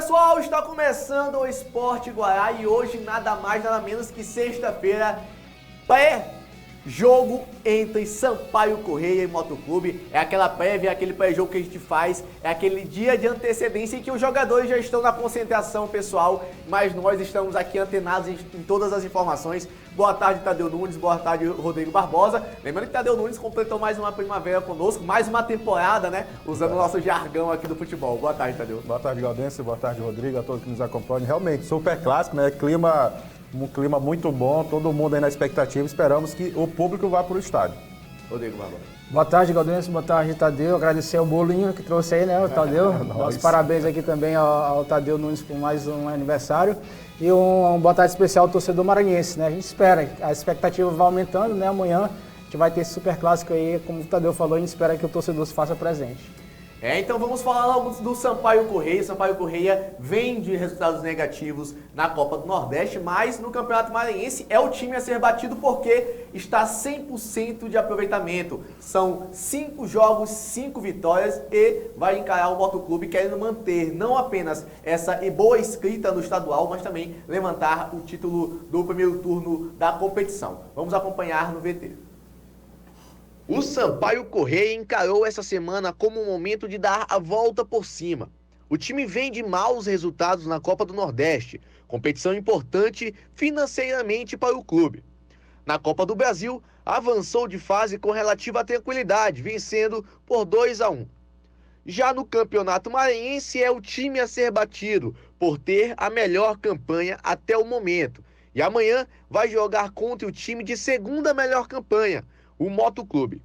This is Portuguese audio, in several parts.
pessoal, está começando o Esporte Guará e hoje nada mais, nada menos que sexta-feira, pré-jogo entre Sampaio Corrêa e Motoclube. É aquela prévia, aquele pré-jogo que a gente faz, é aquele dia de antecedência em que os jogadores já estão na concentração, pessoal, mas nós estamos aqui antenados em todas as informações. Boa tarde, Tadeu Nunes, boa tarde, Rodrigo Barbosa. Lembrando que Tadeu Nunes completou mais uma primavera conosco, mais uma temporada, né? Usando o nosso jargão aqui do futebol. Boa tarde, Tadeu. Boa tarde, Gaudêncio. Boa tarde, Rodrigo, a todos que nos acompanham. Realmente, super clássico, né? Um clima muito bom, todo mundo aí na expectativa. Esperamos que o público vá para o estádio. Rodrigo Barbosa. Boa tarde, Gaudêncio. Boa tarde, Tadeu. Agradecer o bolinho que trouxe aí, né, o Tadeu. Nossos parabéns aqui também ao Tadeu Nunes por mais um aniversário. E um boa tarde especial ao torcedor maranhense, né? A gente espera, a expectativa vai aumentando, né? Amanhã a gente vai ter esse super clássico aí, como o Tadeu falou, a gente espera que o torcedor se faça presente. Então vamos falar logo do Sampaio Corrêa. Sampaio Corrêa vem de resultados negativos na Copa do Nordeste, mas no Campeonato Maranhense é o time a ser batido porque está 100% de aproveitamento. São 5 jogos, 5 vitórias e vai encarar o Motoclube querendo manter não apenas essa boa escrita no estadual, mas também levantar o título do primeiro turno da competição. Vamos acompanhar no VT. O Sampaio Corrêa encarou essa semana como um momento de dar a volta por cima. O time vem de maus resultados na Copa do Nordeste, competição importante financeiramente para o clube. Na Copa do Brasil, avançou de fase com relativa tranquilidade, vencendo por 2-1. Já no Campeonato Maranhense é o time a ser batido, por ter a melhor campanha até o momento. E amanhã vai jogar contra o time de segunda melhor campanha, o Motoclube.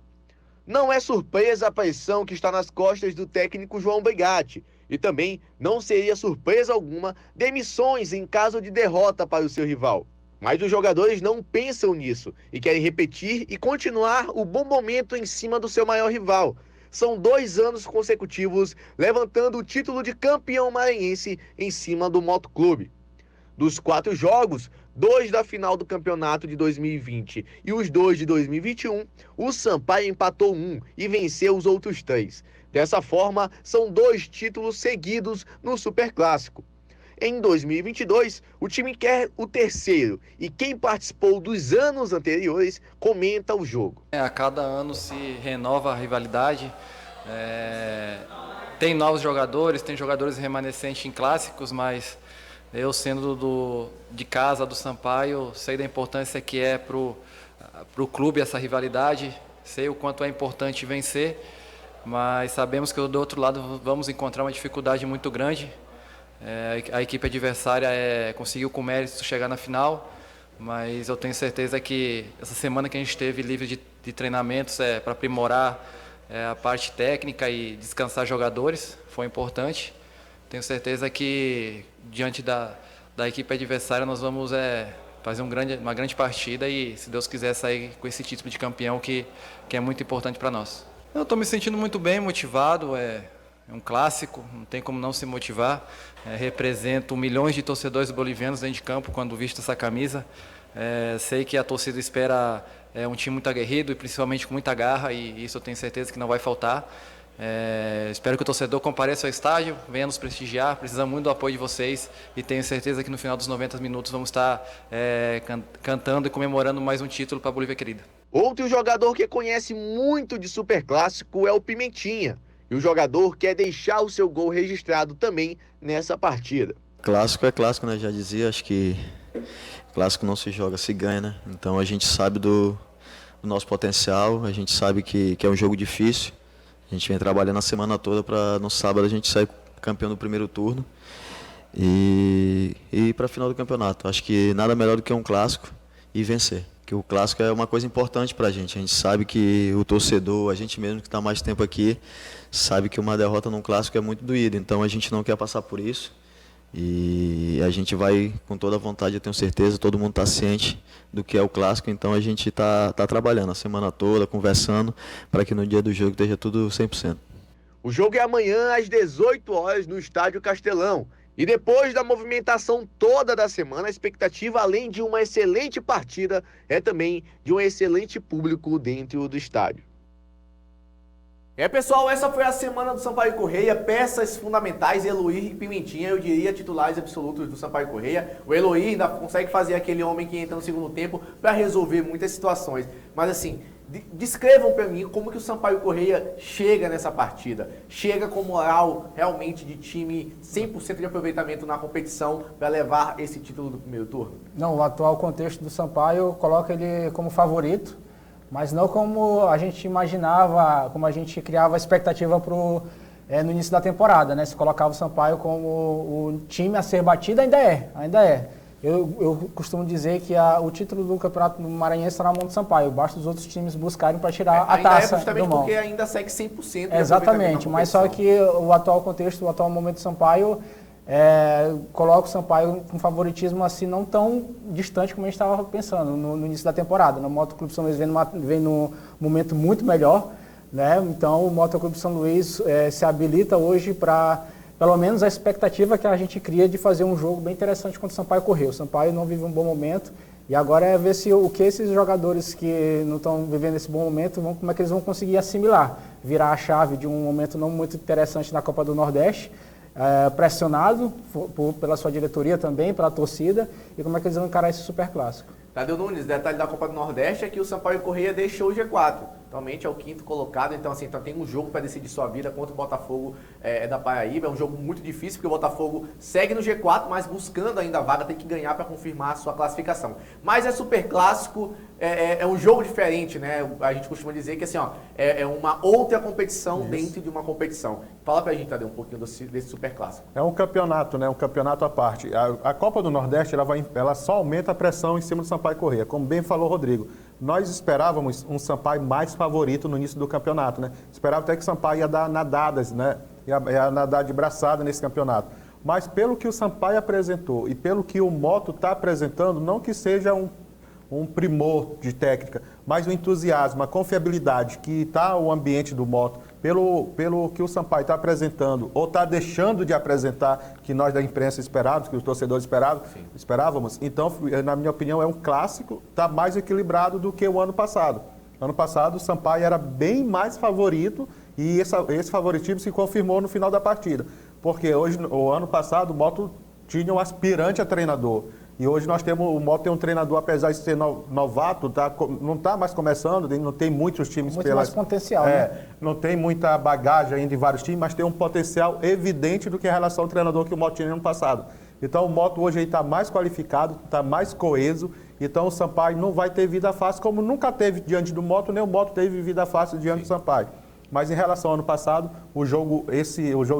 Não é surpresa a pressão que está nas costas do técnico João Brigatti, e também não seria surpresa alguma demissões em caso de derrota para o seu rival. Mas os jogadores não pensam nisso e querem repetir e continuar o bom momento em cima do seu maior rival. São 2 anos consecutivos levantando o título de campeão maranhense em cima do Motoclube. Dos 4 jogos, 2 da final do campeonato de 2020 e os 2 de 2021, o Sampaio empatou 1 e venceu os outros 3. Dessa forma, são 2 títulos seguidos no Superclássico. Em 2022, o time quer o terceiro e quem participou dos anos anteriores comenta o jogo. A cada ano se renova a rivalidade, tem novos jogadores, tem jogadores remanescentes em clássicos, mas eu, sendo de casa do Sampaio, sei da importância que é para o clube essa rivalidade, sei o quanto é importante vencer, mas sabemos que do outro lado vamos encontrar uma dificuldade muito grande. A equipe adversária conseguiu com mérito chegar na final, mas eu tenho certeza que essa semana que a gente teve livre de treinamentos para aprimorar a parte técnica e descansar jogadores, foi importante. Tenho certeza que diante da equipe adversária nós vamos fazer uma grande partida e, se Deus quiser, sair com esse título de campeão que é muito importante para nós. Eu estou me sentindo muito bem, motivado, é um clássico, não tem como não se motivar. Represento milhões de torcedores bolivianos dentro de campo quando visto essa camisa. Sei que a torcida espera um time muito aguerrido e principalmente com muita garra, e isso eu tenho certeza que não vai faltar. Espero que o torcedor compareça ao estádio, venha nos prestigiar, precisamos muito do apoio de vocês e tenho certeza que no final dos 90 minutos vamos estar cantando e comemorando mais um título para a Bolívia querida. Outro jogador que conhece muito de Superclássico é o Pimentinha, e o jogador quer deixar o seu gol registrado também nessa partida. Clássico é clássico, né? Já dizia, acho que clássico não se joga, se ganha, né? Então a gente sabe do nosso potencial, a gente sabe que é um jogo difícil. A gente vem trabalhando a semana toda para no sábado a gente sair campeão do primeiro turno e para a final do campeonato. Acho que nada melhor do que um clássico e vencer. Que o clássico é uma coisa importante para a gente. A gente sabe que o torcedor, a gente mesmo que está mais tempo aqui, sabe que uma derrota num clássico é muito doída. Então a gente não quer passar por isso. E a gente vai com toda a vontade, eu tenho certeza, todo mundo está ciente do que é o clássico, então a gente está trabalhando a semana toda, conversando, para que no dia do jogo esteja tudo 100%. O jogo é amanhã às 18 horas no Estádio Castelão. E depois da movimentação toda da semana, a expectativa, além de uma excelente partida, é também de um excelente público dentro do estádio. Pessoal, essa foi a semana do Sampaio Corrêa, peças fundamentais, Eloy e Pimentinha, eu diria titulares absolutos do Sampaio Corrêa. O Eloy ainda consegue fazer aquele homem que entra no segundo tempo para resolver muitas situações. Mas assim, descrevam para mim como que o Sampaio Corrêa chega nessa partida. Chega com moral realmente de time 100% de aproveitamento na competição para levar esse título do primeiro turno? Não, o atual contexto do Sampaio coloca ele como favorito, mas não como a gente imaginava, como a gente criava a expectativa no início da temporada, né? Se colocava o Sampaio como o time a ser batido, ainda é. Eu costumo dizer que o título do Campeonato Maranhense está na mão do Sampaio, basta os outros times buscarem para tirar a taça justamente do mão. Porque ainda segue 100%. Exatamente, mas só que o atual contexto, o atual momento do Sampaio, coloca o Sampaio com favoritismo assim não tão distante como a gente estava pensando no início da temporada. O Motoclube São Luís vem num momento muito melhor, né? Então o Motoclube São Luís se habilita hoje para, pelo menos a expectativa que a gente cria de fazer um jogo bem interessante contra o Sampaio Corrêa. O Sampaio não vive um bom momento e agora é ver o que esses jogadores que não estão vivendo esse bom momento, como é que eles vão conseguir assimilar, virar a chave de um momento não muito interessante na Copa do Nordeste, pressionado pela sua diretoria também, pela torcida, e como é que eles vão encarar esse superclássico. Tadeu Nunes, detalhe da Copa do Nordeste é que o Sampaio Corrêa deixou o G4. Atualmente é o 5º colocado, então assim, tem um jogo para decidir sua vida contra o Botafogo da Paraíba. É um jogo muito difícil, porque o Botafogo segue no G4, mas buscando ainda a vaga, tem que ganhar para confirmar a sua classificação. Mas é super clássico, é um jogo diferente, né? A gente costuma dizer que assim, é uma outra competição dentro de uma competição. Fala pra gente, Tadeu, um pouquinho desse super clássico. É um campeonato, né? Um campeonato à parte. A Copa do Nordeste, ela só aumenta a pressão em cima do Sampaio Corrêa. Como bem falou o Rodrigo, nós esperávamos um Sampaio mais favorito no início do campeonato, né? Esperava até que o Sampaio ia dar nadadas, né? Ia nadar de braçada nesse campeonato. Mas pelo que o Sampaio apresentou e pelo que o Moto está apresentando, não que seja um primor de técnica, mas o entusiasmo, a confiabilidade que está o ambiente do Moto, pelo que o Sampaio está apresentando, ou está deixando de apresentar, que nós da imprensa esperávamos, que os torcedores esperávamos. Então, na minha opinião, é um clássico, está mais equilibrado do que o ano passado. Ano passado, o Sampaio era bem mais favorito e esse favoritismo se confirmou no final da partida. Porque o ano passado, o Moto tinha um aspirante a treinador. E hoje o Moto tem um treinador, apesar de ser novato, não está mais começando, não tem muitos times... Muito mais potencial, né? Não tem muita bagagem ainda em vários times, mas tem um potencial evidente do que a relação ao treinador que o Moto tinha no ano passado. Então o Moto hoje está mais qualificado, está mais coeso, então o Sampaio não vai ter vida fácil, como nunca teve diante do Moto, nem o Moto teve vida fácil diante do Sampaio. Mas em relação ao ano passado, o jogo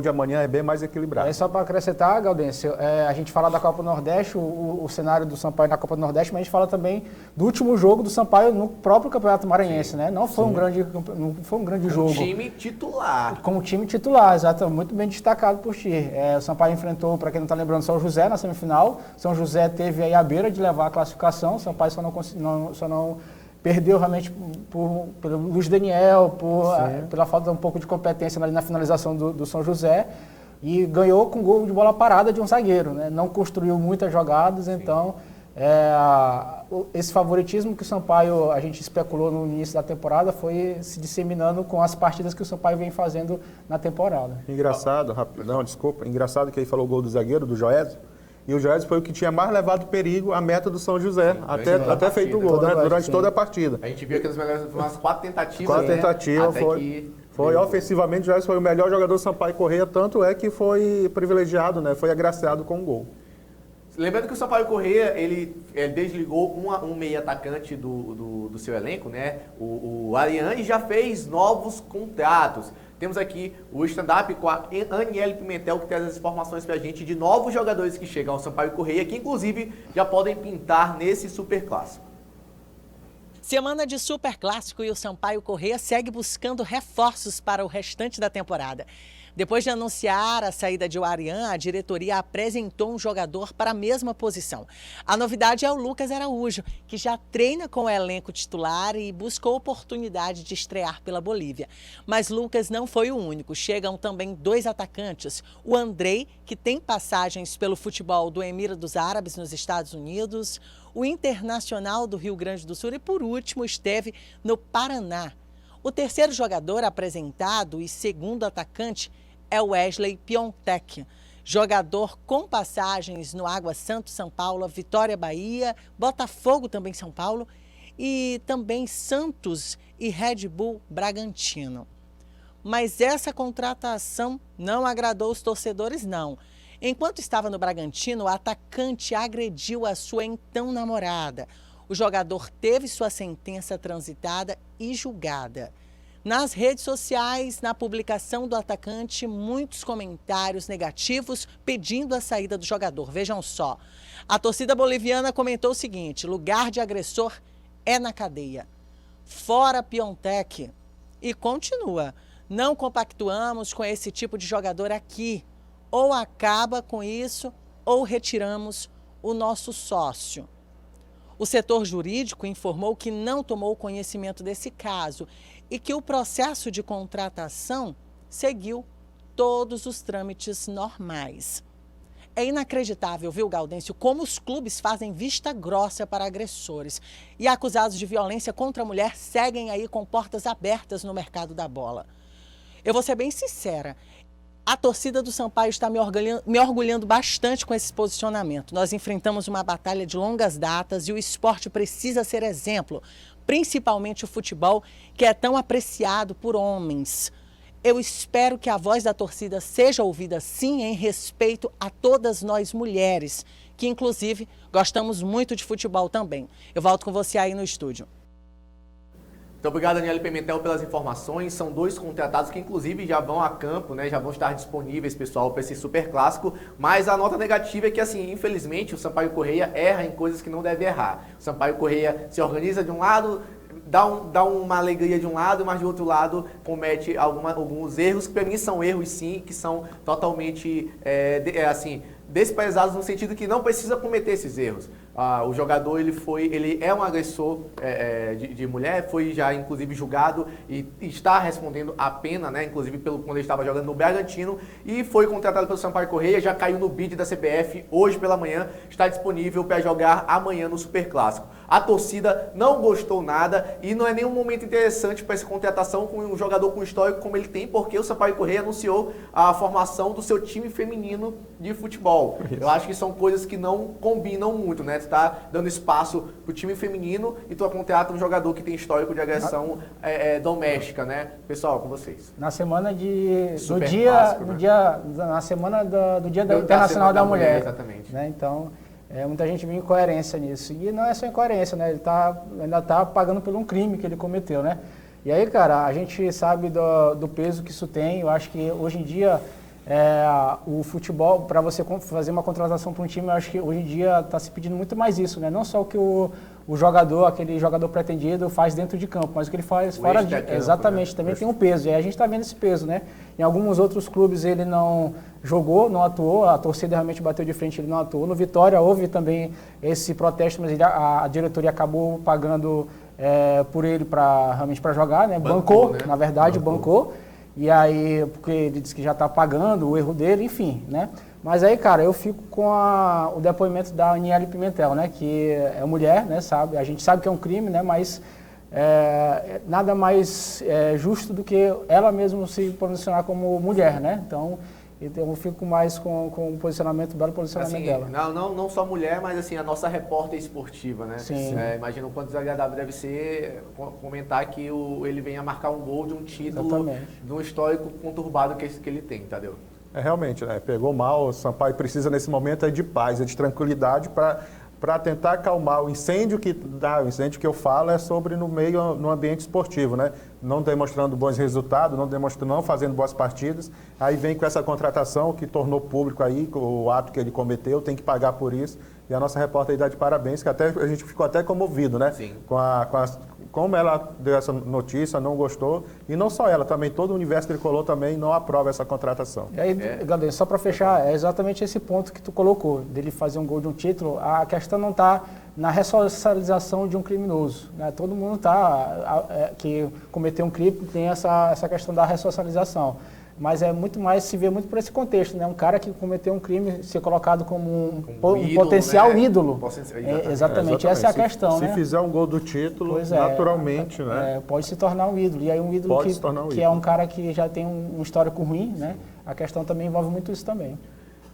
de amanhã é bem mais equilibrado. Só para acrescentar, Gaudêncio, a gente fala da Copa do Nordeste, o cenário do Sampaio na Copa do Nordeste, mas a gente fala também do último jogo do Sampaio no próprio Campeonato Maranhense, né? Não foi um grande jogo. Com time titular. Com o time titular, exato, muito bem destacado por ti. O Sampaio enfrentou, para quem não está lembrando, São José na semifinal. São José teve aí a beira de levar a classificação, o Sampaio só não perdeu realmente pelo Luiz Daniel, pela falta de um pouco de competência ali na finalização do São José, e ganhou com gol de bola parada de um zagueiro, né? Não construiu muitas jogadas, então esse favoritismo que o Sampaio, a gente especulou no início da temporada, foi se disseminando com as partidas que o Sampaio vem fazendo na temporada. Engraçado que aí falou o gol do zagueiro, do Joésio. E o Joésio foi o que tinha mais levado perigo à meta do São José, até feito o gol, né? Durante toda a partida. A gente viu aqui umas 4 tentativas. 4 tentativas, foi ofensivamente, o Joésio foi o melhor jogador do Sampaio Corrêa, tanto é que foi privilegiado, né? Foi agraciado com um gol. Lembrando que o Sampaio Corrêa, ele desligou um meio atacante do seu elenco, né? O Ariane, e já fez novos contratos. Temos aqui o stand-up com a Aniele Pimentel, que traz as informações pra gente de novos jogadores que chegam ao Sampaio Corrêa, que inclusive já podem pintar nesse superclássico. Semana de superclássico e o Sampaio Corrêa segue buscando reforços para o restante da temporada. Depois de anunciar a saída de Ariane, a diretoria apresentou um jogador para a mesma posição. A novidade é o Lucas Araújo, que já treina com o elenco titular e buscou oportunidade de estrear pela Bolívia. Mas Lucas não foi o único. Chegam também 2 atacantes. O Andrei, que tem passagens pelo futebol do Emirados Árabes nos Estados Unidos, o Internacional do Rio Grande do Sul e, por último, esteve no Paraná. O terceiro jogador apresentado e segundo atacante é o Wesley Piontek, jogador com passagens no Água Santa São Paulo, Vitória Bahia, Botafogo também São Paulo e também Santos e Red Bull Bragantino. Mas essa contratação não agradou os torcedores, não. Enquanto estava no Bragantino, o atacante agrediu a sua então namorada. O jogador teve sua sentença transitada e julgada. Nas redes sociais, na publicação do atacante, muitos comentários negativos pedindo a saída do jogador. Vejam só, a torcida boliviana comentou o seguinte: lugar de agressor é na cadeia. Fora Piontek. E continua: não compactuamos com esse tipo de jogador aqui. Ou acaba com isso, ou retiramos o nosso sócio. O setor jurídico informou que não tomou conhecimento desse caso e que o processo de contratação seguiu todos os trâmites normais. É inacreditável, viu, Gaudêncio, como os clubes fazem vista grossa para agressores. E acusados de violência contra a mulher seguem aí com portas abertas no mercado da bola. Eu vou ser bem sincera, a torcida do Sampaio está me orgulhando bastante com esse posicionamento. Nós enfrentamos uma batalha de longas datas e o esporte precisa ser exemplo, principalmente o futebol, que é tão apreciado por homens. Eu espero que a voz da torcida seja ouvida sim em respeito a todas nós mulheres, que inclusive gostamos muito de futebol também. Eu volto com você aí no estúdio. Muito obrigado, Daniela Pimentel, pelas informações. São 2 contratados que, inclusive, já vão a campo, né? Já vão estar disponíveis, pessoal, para esse super clássico. Mas a nota negativa é que, assim, infelizmente, o Sampaio Corrêa erra em coisas que não deve errar. O Sampaio Corrêa se organiza de um lado, dá uma alegria de um lado, mas de outro lado comete alguns erros, que para mim são erros, sim, que são totalmente, desprezados no sentido que não precisa cometer esses erros. O jogador ele é um agressor de mulher, foi já inclusive julgado e está respondendo a pena, né, inclusive quando ele estava jogando no Bragantino, e foi contratado pelo Sampaio Corrêa, já caiu no bid da CBF hoje pela manhã, está disponível para jogar amanhã no Superclássico. A torcida não gostou nada e não é nenhum momento interessante para essa contratação com um jogador com histórico como ele tem, porque o Sampaio Corrêa anunciou a formação do seu time feminino de futebol. Eu acho que são coisas que não combinam muito, né? Tu tá dando espaço pro time feminino e tu contrata um jogador que tem histórico de agressão doméstica, né? Pessoal, com vocês. Na semana do Dia Da Internacional da Mulher. Exatamente. Né? Então, muita gente viu incoerência nisso. E não é só incoerência, né? Ele ainda está pagando por um crime que ele cometeu, né? E aí, cara, a gente sabe do peso que isso tem. Eu acho que hoje em dia o futebol, para você fazer uma contratação para um time, eu acho que hoje em dia está se pedindo muito mais isso, né? Não só o que o jogador, aquele jogador pretendido faz dentro de campo, mas o que ele faz fora de campo. Exatamente, né? Também tem um peso. E a gente está vendo esse peso, né? Em alguns outros clubes ele não jogou, não atuou, a torcida realmente bateu de frente, ele não atuou. No Vitória houve também esse protesto, mas a diretoria acabou pagando por ele realmente para jogar, né? Bancou, né? Na verdade, bancou. E aí, porque ele disse que já está pagando o erro dele, enfim, né? Mas aí, cara, eu fico com o depoimento da Aniele Pimentel, né? Que é mulher, né? Sabe? A gente sabe que é um crime, né? Mas nada mais justo do que ela mesma se posicionar como mulher, né? Então eu fico mais com o posicionamento, o belo posicionamento assim, dela. Não só mulher, mas assim, a nossa repórter esportiva, né? Sim. Imagina o quanto desagradável deve ser comentar que ele venha marcar um gol de um título, de um histórico conturbado que ele tem, Tadeu. Realmente, né? Pegou mal, o Sampaio precisa nesse momento de paz, de tranquilidade para tentar acalmar o incêndio que dá. O incêndio que eu falo é sobre no ambiente esportivo, né? Não demonstrando bons resultados, não fazendo boas partidas. Aí vem com essa contratação que tornou público aí o ato que ele cometeu, tem que pagar por isso. E a nossa repórter aí dá de parabéns, que a gente ficou até comovido, né? Sim. Como ela deu essa notícia, não gostou. E não só ela, também todo o universo tricolor também não aprova essa contratação. E aí, Gabriel, só para fechar, é exatamente esse ponto que tu colocou, dele fazer um gol de um título. A questão não está na ressocialização de um criminoso, né? Todo mundo que cometeu um crime tem essa questão da ressocialização. mas é muito mais, se vê muito por esse contexto, né? Um cara que cometeu um crime ser colocado como um ídolo, potencial né? ídolo. Exatamente. Exatamente, essa é a questão, se né? Se fizer um gol do título, naturalmente, né? Pode se tornar um ídolo. E aí um ídolo que é um cara que já tem um histórico ruim, né? A questão também envolve muito isso também.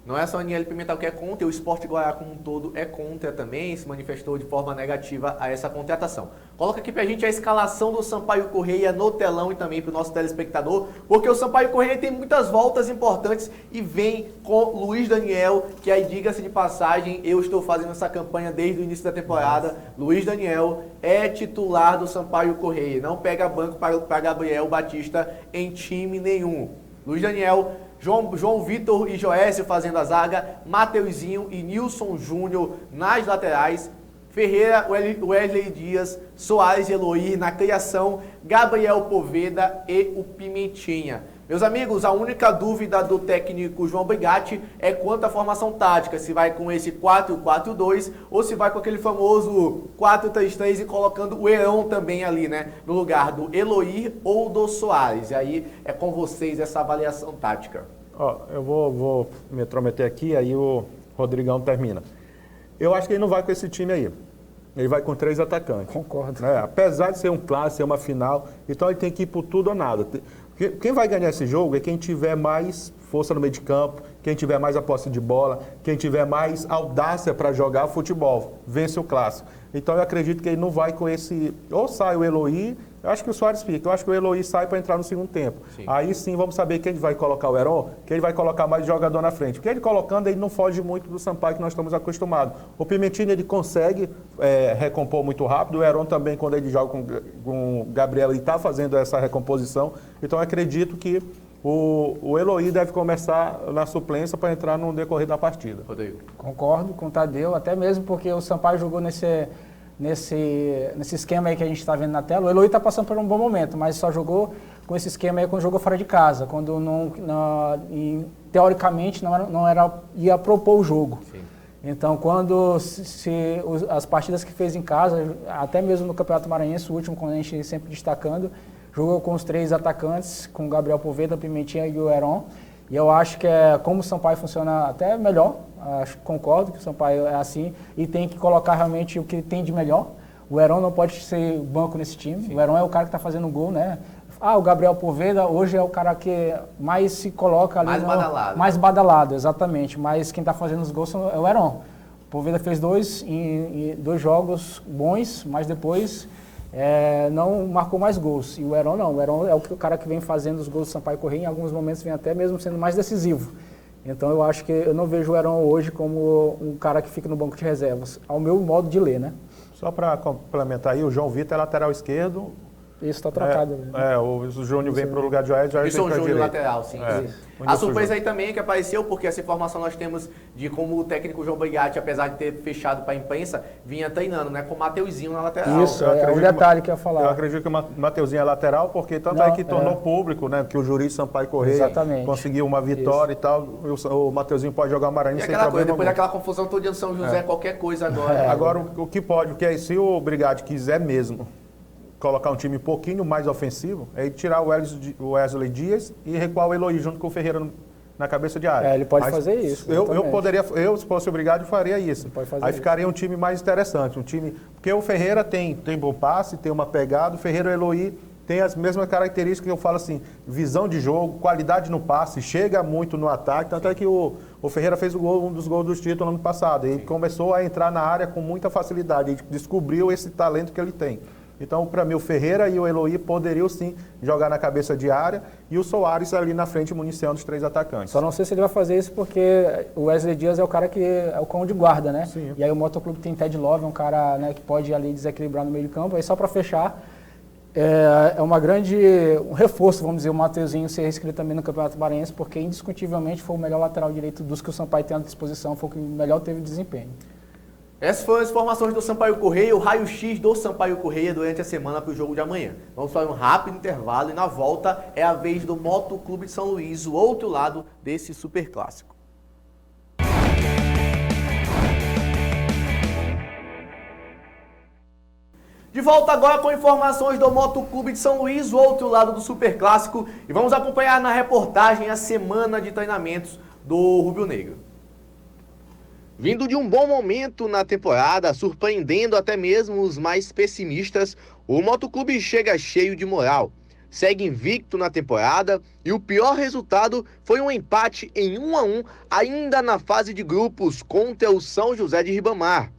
Não é só a Aniele Pimentel que é contra, o Sport Goiás como um todo é contra também, se manifestou de forma negativa a essa contratação. Coloca aqui pra gente a escalação do Sampaio Corrêa no telão e também pro nosso telespectador, porque o Sampaio Corrêa tem muitas voltas importantes e vem com Luiz Daniel, que aí, diga-se de passagem, eu estou fazendo essa campanha desde o início da temporada. Luiz Daniel é titular do Sampaio Corrêa, não pega banco para Gabriel Batista em time nenhum. Luiz Daniel, João Vitor e Joécio fazendo a zaga, Mateuzinho e Nilson Júnior nas laterais, Ferreira, Wesley Dias, Soares e Eloy na criação, Gabriel Poveda e o Pimentinha. Meus amigos, a única dúvida do técnico João Brigatti é quanto à formação tática, se vai com esse 4-4-2 ou se vai com aquele famoso 4-3-3 e colocando o Heron também ali, né, no lugar do Eloy ou do Soares. E aí é com vocês essa avaliação tática. Eu vou me intrometer aqui, aí o Rodrigão termina. Eu acho que ele não vai com esse time aí. Ele vai com 3 atacantes. Concordo. Apesar de ser um clássico, ser uma final, então ele tem que ir por tudo ou nada. Quem vai ganhar esse jogo é quem tiver mais força no meio de campo, quem tiver mais a posse de bola, quem tiver mais audácia para jogar futebol, vence o clássico. Então eu acredito que ele não vai com esse... Ou sai o Eloy, eu acho que o Soares fica, eu acho que o Eloy sai para entrar no segundo tempo. Sim. Aí sim vamos saber quem vai colocar o Heron, quem ele vai colocar mais jogador na frente. Porque ele colocando, ele não foge muito do Sampaio que nós estamos acostumados. O Pimentinho ele consegue recompor muito rápido, o Heron também quando ele joga com o Gabriel ele está fazendo essa recomposição. Então eu acredito que o Eloy deve começar na suplência para entrar no decorrer da partida. Rodrigo. Concordo com o Tadeu, até mesmo porque o Sampaio jogou nesse esquema aí que a gente está vendo na tela. O Eloy está passando por um bom momento, mas só jogou com esse esquema aí quando jogou fora de casa, quando teoricamente ia propor o jogo. Sim. Então, quando as partidas que fez em casa, até mesmo no Campeonato Maranhense, o último, quando a gente sempre destacando, jogou com os 3 atacantes, com o Gabriel Poveda, Pimentinha e o Heron. E eu acho que como o Sampaio funciona até melhor, concordo que o Sampaio é assim, e tem que colocar realmente o que tem de melhor. O Heron não pode ser banco nesse time. Sim. O Heron é o cara que está fazendo gol, né? O Gabriel Poveda hoje é o cara que mais se coloca ali. Mais badalado, exatamente. Mas quem está fazendo os gols é o Heron. O Poveda fez 2 jogos bons, mas depois não marcou mais gols. E o Heron não. O Heron é o cara que vem fazendo os gols do Sampaio Corrêa, em alguns momentos vem até mesmo sendo mais decisivo. Então eu acho que eu não vejo o Heron hoje como um cara que fica no banco de reservas, ao meu modo de ler, né? Só para complementar aí, o João Vitor é lateral esquerdo. Isso está trocado. O Júnior vem para o lugar de Joel. Isso é o Júnior lateral, sim. A surpresa aí também que apareceu, porque essa informação nós temos de como o técnico João Brigatti, apesar de ter fechado para a imprensa, vinha treinando, né, com o Mateuzinho na lateral. Isso, é um detalhe que eu ia falar. Eu acredito que o Mateuzinho é lateral, porque tanto é que tornou público, né, que o Júri Sampaio Corrêa conseguiu uma vitória e tal, o Mateuzinho pode jogar Maranhão sem problema. Depois daquela confusão todo dia no São José, qualquer coisa agora. Agora, o que pode, se o Brigatti quiser mesmo colocar um time um pouquinho mais ofensivo, é tirar o Wesley Dias e recuar o Eloy junto com o Ferreira na cabeça de área. Ele pode fazer isso. Eu, se fosse obrigado, faria isso. Aí ficaria um time mais interessante, porque o Ferreira tem bom passe, tem uma pegada, o Ferreira e o Eloy tem as mesmas características que eu falo assim, visão de jogo, qualidade no passe, chega muito no ataque, tanto é que o Ferreira fez um dos gols dos títulos no ano passado, e começou a entrar na área com muita facilidade, e descobriu esse talento que ele tem. Então, para mim, o Ferreira e o Eloy poderiam sim jogar na cabeça de área e o Soares ali na frente municiando os 3 atacantes. Só não sei se ele vai fazer isso porque o Wesley Dias é o cara que é o cão de guarda, né? Sim. E aí o Motoclube tem Ted Love, um cara, né, que pode ali desequilibrar no meio de campo. Aí só para fechar, um reforço, vamos dizer, o Mateuzinho ser inscrito também no Campeonato Maranhense, porque indiscutivelmente foi o melhor lateral direito dos que o Sampaio tem à disposição, foi o que melhor teve desempenho. Essas foram as informações do Sampaio Corrêa, o raio-x do Sampaio Corrêa durante a semana para o jogo de amanhã. Vamos fazer um rápido intervalo e na volta é a vez do Motoclube de São Luís, o outro lado desse super clássico. De De volta agora com informações do Motoclube de São Luís, o outro lado do Superclássico, e vamos acompanhar na reportagem a semana de treinamentos do Rubro Negro. Vindo de um bom momento na temporada, surpreendendo até mesmo os mais pessimistas, o Motoclube chega cheio de moral. Segue invicto na temporada e o pior resultado foi um empate em 1-1 ainda na fase de grupos contra o São José de Ribamar.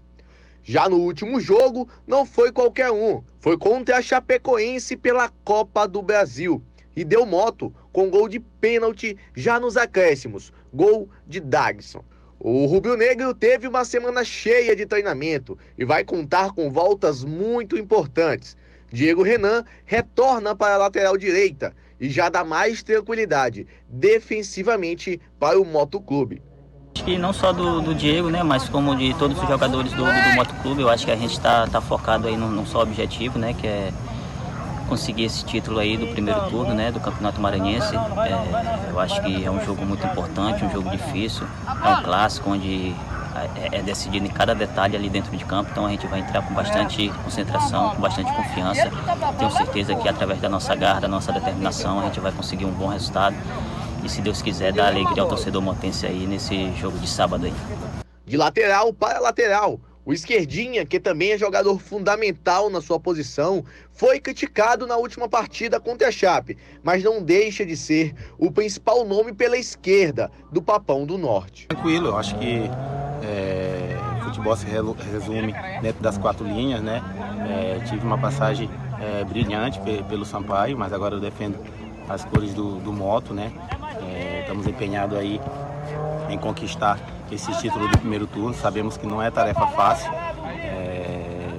Já no último jogo, não foi qualquer um. Foi contra a Chapecoense pela Copa do Brasil. E deu moto com gol de pênalti já nos acréscimos. Gol de Dagson. O rubro-negro teve uma semana cheia de treinamento e vai contar com voltas muito importantes. Diego Renan retorna para a lateral direita e já dá mais tranquilidade defensivamente para o Motoclube. Acho que não só do Diego, né, mas como de todos os jogadores do Motoclube, eu acho que a gente está focado aí num só objetivo, né, que é conseguir esse título aí do primeiro turno, né, do Campeonato Maranhense. Eu acho que é um jogo muito importante, um jogo difícil, é um clássico onde é decidido em cada detalhe ali dentro de campo, então a gente vai entrar com bastante concentração, com bastante confiança. Tenho certeza que através da nossa garra, da nossa determinação, a gente vai conseguir um bom resultado. E se Deus quiser, dar alegria ao torcedor motense aí nesse jogo de sábado aí. De lateral para lateral, o esquerdinha, que também é jogador fundamental na sua posição, foi criticado na última partida contra a Chape, mas não deixa de ser o principal nome pela esquerda do Papão do Norte. Tranquilo, eu acho que futebol se resume dentro das 4 linhas, né? Tive uma passagem brilhante pelo Sampaio, mas agora eu defendo as cores do Moto, né? Estamos empenhados aí em conquistar esse título do primeiro turno. Sabemos que não é tarefa fácil.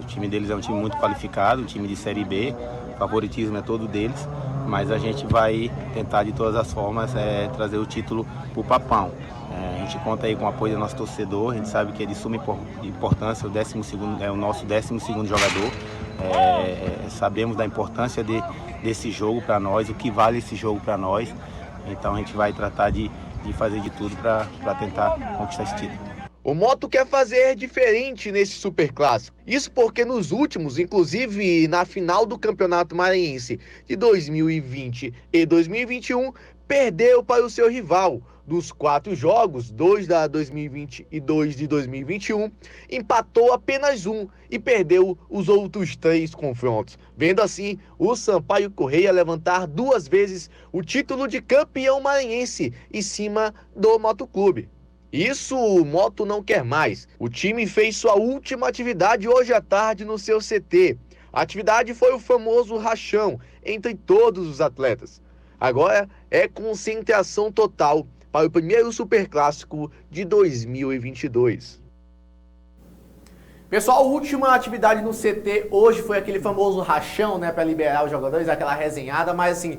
O time deles é um time muito qualificado, um time de Série B. O favoritismo é todo deles, mas a gente vai tentar de todas as formas trazer o título para o Papão. A gente conta aí com o apoio do nosso torcedor. A gente sabe que é de suma importância, o nosso 12º jogador. Sabemos da importância desse jogo para nós, o que vale esse jogo para nós. Então a gente vai tratar de fazer de tudo para tentar conquistar esse título. O Moto quer fazer diferente nesse Superclássico. Isso porque nos últimos, inclusive na final do Campeonato Maranhense de 2020 e 2021, perdeu para o seu rival. Dos 4 jogos, 2 da 2020 e 2 de 2021, empatou apenas 1 e perdeu os outros 3 confrontos. Vendo assim, o Sampaio Corrêa levantar 2 vezes o título de campeão maranhense em cima do Motoclube. Isso o Moto não quer mais. O time fez sua última atividade hoje à tarde no seu CT. A atividade foi o famoso rachão entre todos os atletas. Agora é concentração total para o primeiro Superclássico de 2022. Pessoal, a última atividade no CT hoje foi aquele famoso rachão, né, para liberar os jogadores, aquela resenhada, mas assim,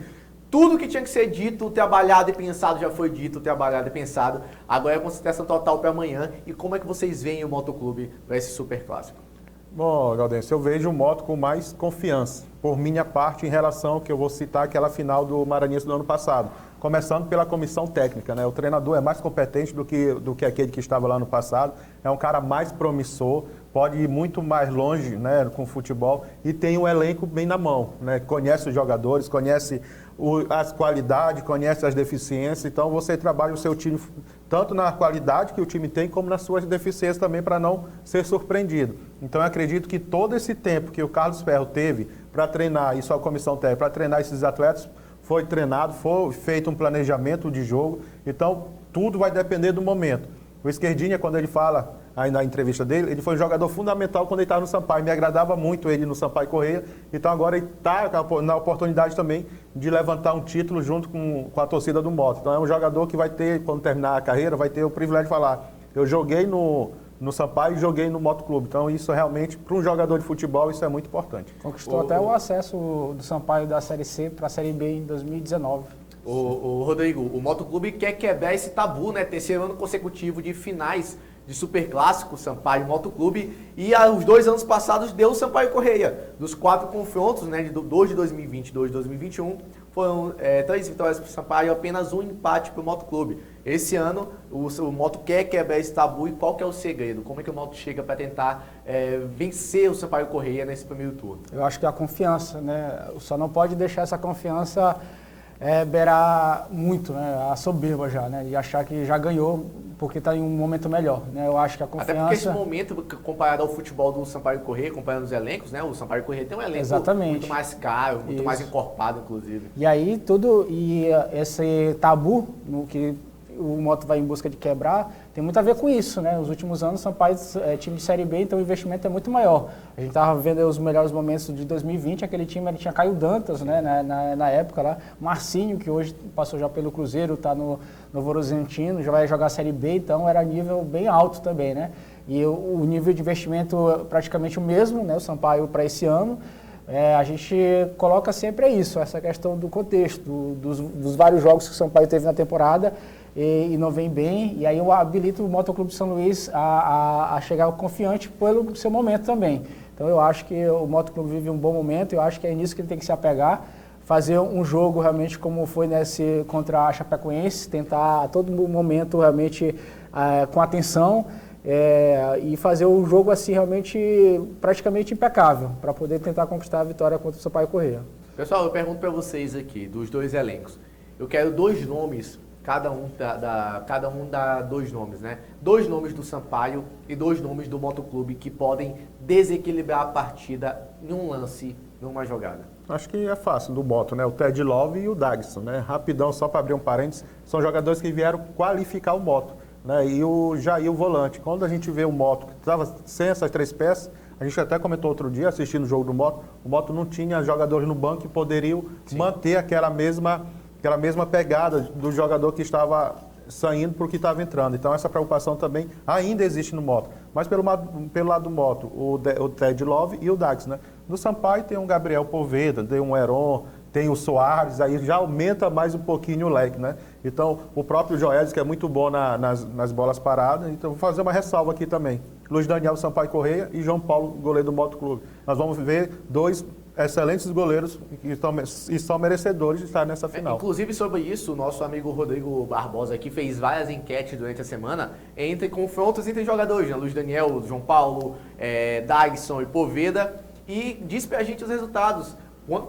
tudo que tinha que ser dito, trabalhado e pensado já foi dito, trabalhado e pensado. Agora é concentração total para amanhã. E como é que vocês veem o Motoclube para esse Superclássico? Bom, Gaudencio, eu vejo o Moto com mais confiança, por minha parte, em relação ao que eu vou citar, aquela final do Maranhense do ano passado. Começando pela comissão técnica, né? O treinador é mais competente do que aquele que estava lá no passado, é um cara mais promissor, pode ir muito mais longe, né, com o futebol e tem um elenco bem na mão, né? Conhece os jogadores, conhece as qualidades, conhece as deficiências, então você trabalha o seu time tanto na qualidade que o time tem, como nas suas deficiências também, para não ser surpreendido. Então eu acredito que todo esse tempo que o Carlos Ferro teve para treinar, e sua comissão técnica, para treinar esses atletas, foi treinado, foi feito um planejamento de jogo, então tudo vai depender do momento. O Esquerdinha, quando ele fala aí na entrevista dele, ele foi um jogador fundamental quando ele estava no Sampaio, me agradava muito ele no Sampaio Corrêa, então agora ele está na oportunidade também de levantar um título junto com a torcida do Moto. Então é um jogador que vai ter, quando terminar a carreira, vai ter o privilégio de falar, eu joguei no Sampaio e joguei no Motoclube. Então isso realmente, para um jogador de futebol, isso é muito importante. Conquistou até o acesso do Sampaio da Série C para a Série B em 2019. Rodrigo, o Motoclube quer quebrar esse tabu, né? Terceiro ano consecutivo de finais de Superclássico, Sampaio e Motoclube. E os 2 anos passados deu o Sampaio Corrêa. Dos 4 confrontos, né? 2 de 2020 e 2 de 2021, foram 3 vitórias para o Sampaio e apenas um empate para o Moto Clube. Esse ano, o Moto quer quebrar esse tabu e qual que é o segredo? Como é que o Moto chega para tentar vencer o Sampaio Corrêa nesse primeiro turno? Eu acho que é a confiança, né? Só não pode deixar essa confiança beirar muito, né? A soberba já, né? E achar que já ganhou porque está em um momento melhor, né? Eu acho que a confiança... Até porque esse momento, comparado ao futebol do Sampaio Corrêa, comparando os elencos, né? O Sampaio Corrêa tem um elenco muito mais caro, muito mais encorpado, inclusive. E aí esse tabu no que o Moto vai em busca de quebrar, tem muito a ver com isso, né? Nos últimos anos, o Sampaio é time de Série B, então o investimento é muito maior. A gente estava vendo os melhores momentos de 2020, aquele time ele tinha Caio Dantas, né? Na época lá, Marcinho, que hoje passou já pelo Cruzeiro, está no Novo Horizontino, já vai jogar a Série B, então era nível bem alto também, né? E o nível de investimento praticamente o mesmo, né? O Sampaio para esse ano. A gente coloca sempre isso, essa questão do contexto, dos vários jogos que o Sampaio teve na temporada e não vem bem, e aí eu habilito o Motoclube de São Luís a chegar confiante pelo seu momento também. Então eu acho que o Motoclube vive um bom momento, eu acho que é nisso que ele tem que se apegar, fazer um jogo realmente como foi nesse contra a Chapecoense, tentar a todo momento realmente com atenção, e fazer o jogo assim realmente praticamente impecável para poder tentar conquistar a vitória contra o Sampaio Corrêa. Pessoal, eu pergunto para vocês aqui, dos dois elencos, eu quero 2 nomes, cada um dá 2 nomes, né? 2 nomes do Sampaio e 2 nomes do Motoclube que podem desequilibrar a partida em um lance, numa jogada. Acho que é fácil do Moto, né? O Ted Love e o Dagson, né? Rapidão, só para abrir um parênteses, são jogadores que vieram qualificar o Moto, né? E o Jair, o volante. Quando a gente vê o Moto que estava sem essas 3 peças, a gente até comentou outro dia, assistindo o jogo do Moto, o Moto não tinha jogadores no banco que poderiam manter aquela mesma pegada do jogador que estava saindo para o que estava entrando. Então essa preocupação também ainda existe no Moto. Mas pelo lado do Moto, o Ted Love e o Dax, né? No Sampaio tem um Gabriel Poveda, tem um Heron, tem o Soares, aí já aumenta mais um pouquinho o leque, né? Então o próprio Joelis, que é muito bom nas bolas paradas, então vou fazer uma ressalva aqui também. Luiz Daniel, Sampaio Corrêa e João Paulo, goleiro do Moto Clube. Nós vamos ver 2 excelentes goleiros e são merecedores de estar nessa final. Inclusive sobre isso, o nosso amigo Rodrigo Barbosa aqui fez várias enquetes durante a semana entre confrontos entre jogadores, né? Luiz Daniel, João Paulo, Dagson e Poveda, e diz pra gente os resultados.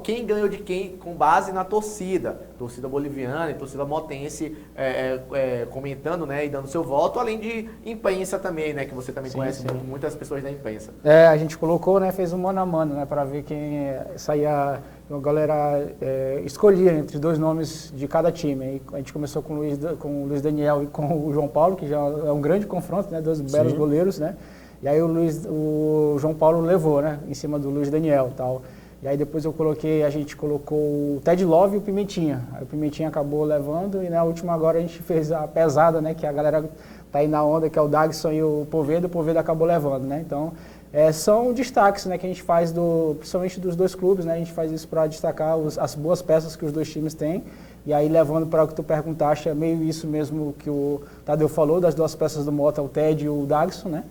Quem ganhou de quem com base na torcida boliviana e torcida motense comentando, né, e dando seu voto, além de imprensa também, né, que você também conhece muitas pessoas da imprensa. A gente colocou, né, fez um mano a mano, né, para ver quem saía, a galera escolhia entre 2 nomes de cada time. Aí a gente começou com o Luiz Daniel e com o João Paulo, que já é um grande confronto, né, 2 belos goleiros, né, e aí o João Paulo levou, né, em cima do Luiz Daniel e tal. E aí depois a gente colocou o Ted Love e o Pimentinha. Aí o Pimentinha acabou levando e na última agora a gente fez a pesada, né? Que a galera tá aí na onda, que é o Dagson e o Poveda acabou levando, né? Então, são destaques, né? Que a gente faz principalmente dos 2 clubes, né? A gente faz isso para destacar as boas peças que os 2 times têm. E aí levando para o que tu perguntaste, é meio isso mesmo que o Tadeu falou, das 2 peças do Mota, o Ted e o Dagson, né?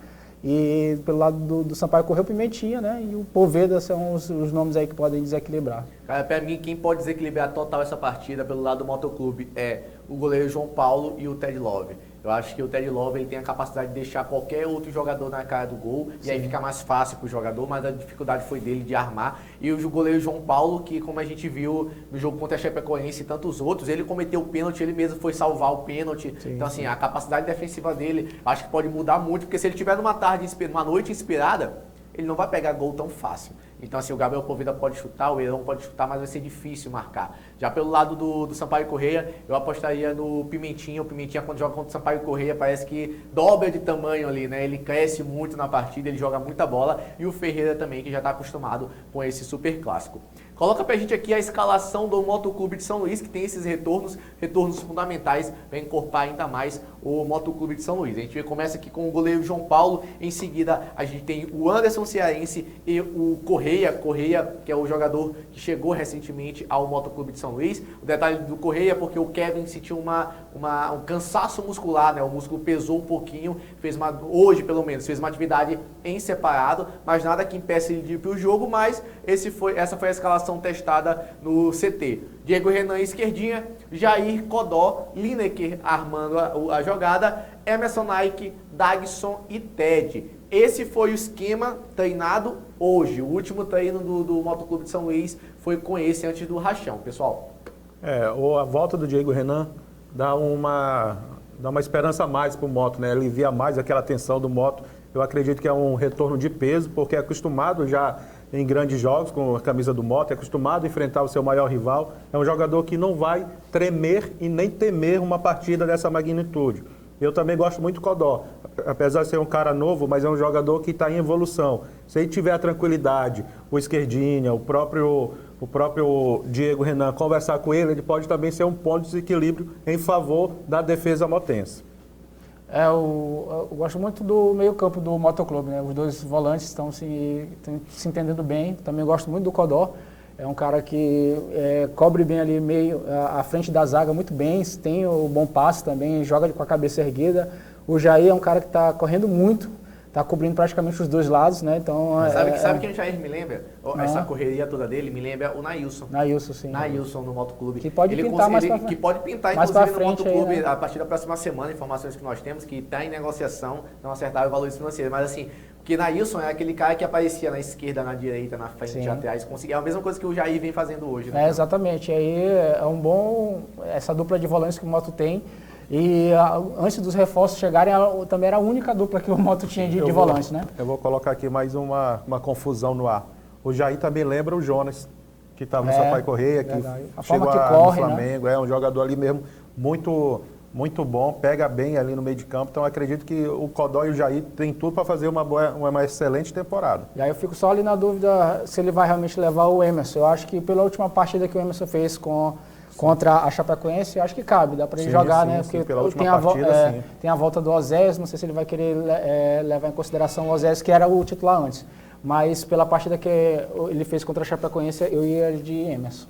E pelo lado do Sampaio Corrêa, o Pimentinha, né? E o Poveda são os nomes aí que podem desequilibrar. Cara, pra mim, quem pode desequilibrar total essa partida pelo lado do Motoclube é o goleiro João Paulo e o Ted Love. Eu acho que o Ted Love ele tem a capacidade de deixar qualquer outro jogador na cara do gol. Sim. E aí fica mais fácil pro jogador, mas a dificuldade foi dele de armar. E o goleiro João Paulo, que como a gente viu no jogo contra a Chapecoense e tantos outros, ele cometeu o pênalti, ele mesmo foi salvar o pênalti. Sim, então assim, a capacidade defensiva dele, acho que pode mudar muito, porque se ele tiver numa noite inspirada, ele não vai pegar gol tão fácil. Então assim, o Gabriel Poveda pode chutar, o Heron pode chutar, mas vai ser difícil marcar. Já pelo lado do Sampaio Corrêa, eu apostaria no Pimentinha. O Pimentinha, quando joga contra o Sampaio Corrêa, parece que dobra de tamanho ali, né? Ele cresce muito na partida, ele joga muita bola. E o Ferreira também, que já está acostumado com esse super clássico. Coloca pra gente aqui a escalação do Motoclube de São Luís, que tem esses retornos fundamentais para encorpar ainda mais o Motoclube de São Luís. A gente começa aqui com o goleiro João Paulo, em seguida a gente tem o Anderson Cearense e o Correia. Correia, que é o jogador que chegou recentemente ao Motoclube de São Luís. O detalhe do Correia é porque o Kevin sentiu um cansaço muscular, né? O músculo pesou um pouquinho, hoje pelo menos, fez uma atividade em separado, mas nada que impeça ele de ir para o jogo, mas essa foi a escalação testada no CT. Diego Renan esquerdinha, Jair, Codó, Lineker armando a jogada, Emerson Nike, Dagson e Ted. Esse foi o esquema treinado hoje. O último treino do Motoclube de São Luís foi com esse antes do rachão, pessoal. A volta do Diego Renan dá uma esperança a mais para o Moto, né? Alivia mais aquela tensão do Moto. Eu acredito que é um retorno de peso, porque é acostumado já em grandes jogos com a camisa do Moto, é acostumado a enfrentar o seu maior rival. É um jogador que não vai tremer e nem temer uma partida dessa magnitude. Eu também gosto muito do Codó, apesar de ser um cara novo, mas é um jogador que está em evolução. Se ele tiver a tranquilidade, o esquerdinha, o próprio Diego Renan conversar com ele pode também ser um ponto de desequilíbrio em favor da defesa motense. Eu gosto muito do meio-campo do Motoclube, né? Os dois volantes estão se entendendo bem. Também gosto muito do Codó. É um cara que cobre bem ali meio à frente da zaga muito bem, tem o bom passe também, joga com a cabeça erguida. O Jair é um cara que está correndo muito, está cobrindo praticamente os dois lados, né? Então, sabe quem o Jair me lembra? Essa correria toda dele me lembra o Nailson. Nailson, sim. Nailson no Motoclube. Que pode pintar mais pra frente. Que pode pintar, mais inclusive, pra frente no Motoclube, aí, né? A partir da próxima semana, informações que nós temos, que está em negociação, não acertaram valores financeiros. Mas assim, porque Nailson é aquele cara que aparecia na esquerda, na direita, na frente, atrás, conseguia. É a mesma coisa que o Jair vem fazendo hoje, né? Exatamente. Aí essa dupla de volantes que o Moto tem. E antes dos reforços chegarem, também era a única dupla que o Moto tinha de volantes, né? Eu vou colocar aqui mais uma confusão no ar. O Jair também lembra o Jonas, que estava no Sampaio Correia, que chegou no Flamengo. Né? É um jogador ali mesmo muito bom, pega bem ali no meio de campo. Então, acredito que o Codó e o Jair têm tudo para fazer uma excelente temporada. E aí eu fico só ali na dúvida se ele vai realmente levar o Emerson. Eu acho que pela última partida que o Emerson fez contra a Chapecoense, eu acho que cabe, dá para ele jogar, né? Porque tem a volta do Osés, não sei se ele vai querer levar em consideração o Osés, que era o titular antes. Mas pela partida que ele fez contra a Chapecoense, eu ia de Emerson.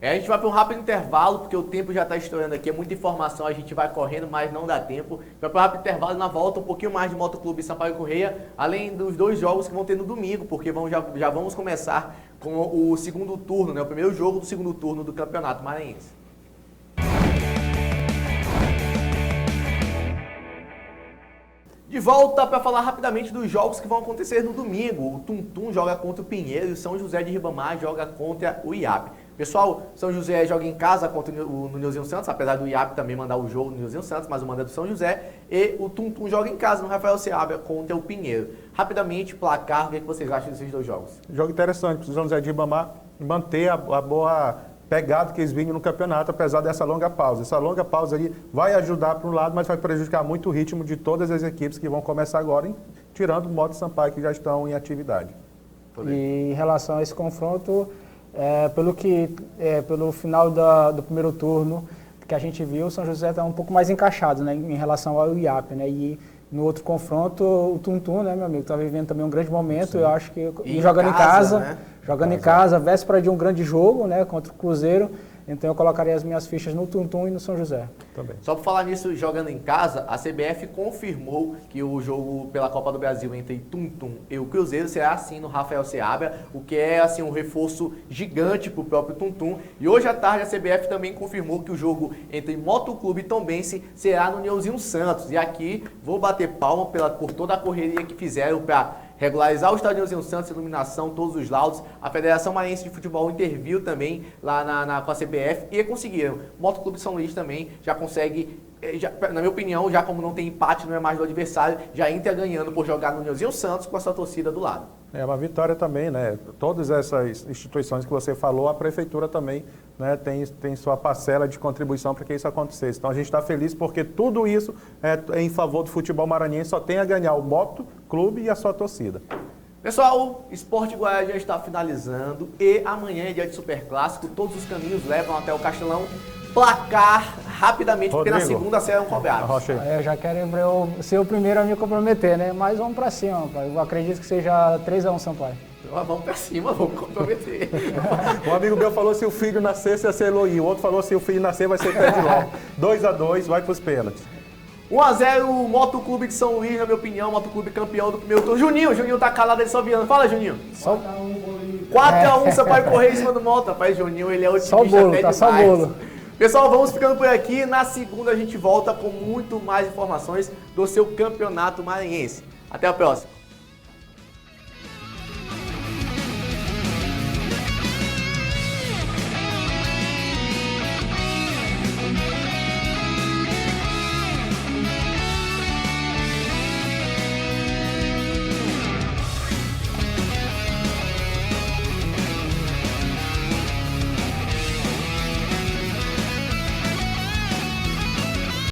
A gente vai para um rápido intervalo, porque o tempo já está estourando aqui, é muita informação, a gente vai correndo, mas não dá tempo. Vai para um rápido intervalo, na volta um pouquinho mais de Motoclube Sampaio Correia, além dos 2 jogos que vão ter no domingo, porque já vamos começar com o segundo turno, né? O primeiro jogo do segundo turno do Campeonato Maranhense. De volta para falar rapidamente dos jogos que vão acontecer no domingo. O Tum-Tum joga contra o Pinheiro e o São José de Ribamar joga contra o IAP. Pessoal, São José joga em casa contra o Nilzinho Santos, apesar do IAP também mandar o jogo no Nilzinho Santos, mas o manda é do São José. E o Tum-Tum joga em casa no Rafael Seabra contra o Pinheiro. Rapidamente, placar, o que vocês acham desses 2 jogos? Jogo interessante para o São José de Ribamar manter a boa pegada que eles vinham no campeonato, apesar dessa longa pausa. Essa longa pausa ali vai ajudar para um lado, mas vai prejudicar muito o ritmo de todas as equipes que vão começar agora, tirando o Moto Sampaio, que já estão em atividade. E em relação a esse confronto, pelo final do primeiro turno que a gente viu, o São José está um pouco mais encaixado, né, em relação ao IAP, né? E no outro confronto, o Tum-Tum, né, meu amigo, está vivendo também um grande momento. Sim. Eu acho que jogando em casa, né? Jogando em casa, véspera de um grande jogo, né, contra o Cruzeiro. Então eu colocaria as minhas fichas no Tum-Tum e no São José. Também. Só por falar nisso, jogando em casa, a CBF confirmou que o jogo pela Copa do Brasil entre Tum-Tum e o Cruzeiro será assim no Rafael Seabra, o que é assim um reforço gigante para o próprio Tum-Tum. E hoje à tarde a CBF também confirmou que o jogo entre Motoclube e Tombense será no Nilzinho Santos. E aqui vou bater palma por toda a correria que fizeram para regularizar o estádio Nilzinho Santos, iluminação, todos os laudos. A Federação Maranhense de Futebol interviu também lá com a CBF e conseguiram. O Motoclube de São Luís também já consegue, na minha opinião, já como não tem empate, não é mais do adversário, já entra ganhando por jogar no Nilzinho Santos com a sua torcida do lado. É uma vitória também, né? Todas essas instituições que você falou, a Prefeitura também, né, tem sua parcela de contribuição para que isso acontecesse. Então a gente está feliz porque tudo isso é em favor do futebol maranhense, só tem a ganhar o Moto Clube e a sua torcida. Pessoal, o Esporte Guará já está finalizando e amanhã é dia de Superclássico, todos os caminhos levam até o Castelão. placar rapidamente, porque na Rodrigo. segunda serão cobrados. Rocha aí. Eu já quero ser o primeiro a me comprometer, né? Mas vamos pra cima, rapaz. Eu acredito que seja 3-1 Sampaio. Vamos pra cima, vamos comprometer. Um amigo meu falou se o filho nascesse ia ser Eloy, o outro falou se o filho nascer vai ser Pedro. 2-2, vai pros pênaltis. 1-0 Motoclube de São Luís, na minha opinião, Motoclube campeão do primeiro turno. Juninho tá calado aí só virando. Fala, Juninho. 4-1 Sampaio Correia em cima do Moto. Rapaz, Juninho, ele é otimista Só o bolo, até tá demais. só o bolo. Pessoal, vamos ficando por aqui. Na segunda a gente volta com muito mais informações do seu campeonato maranhense. Até a próxima.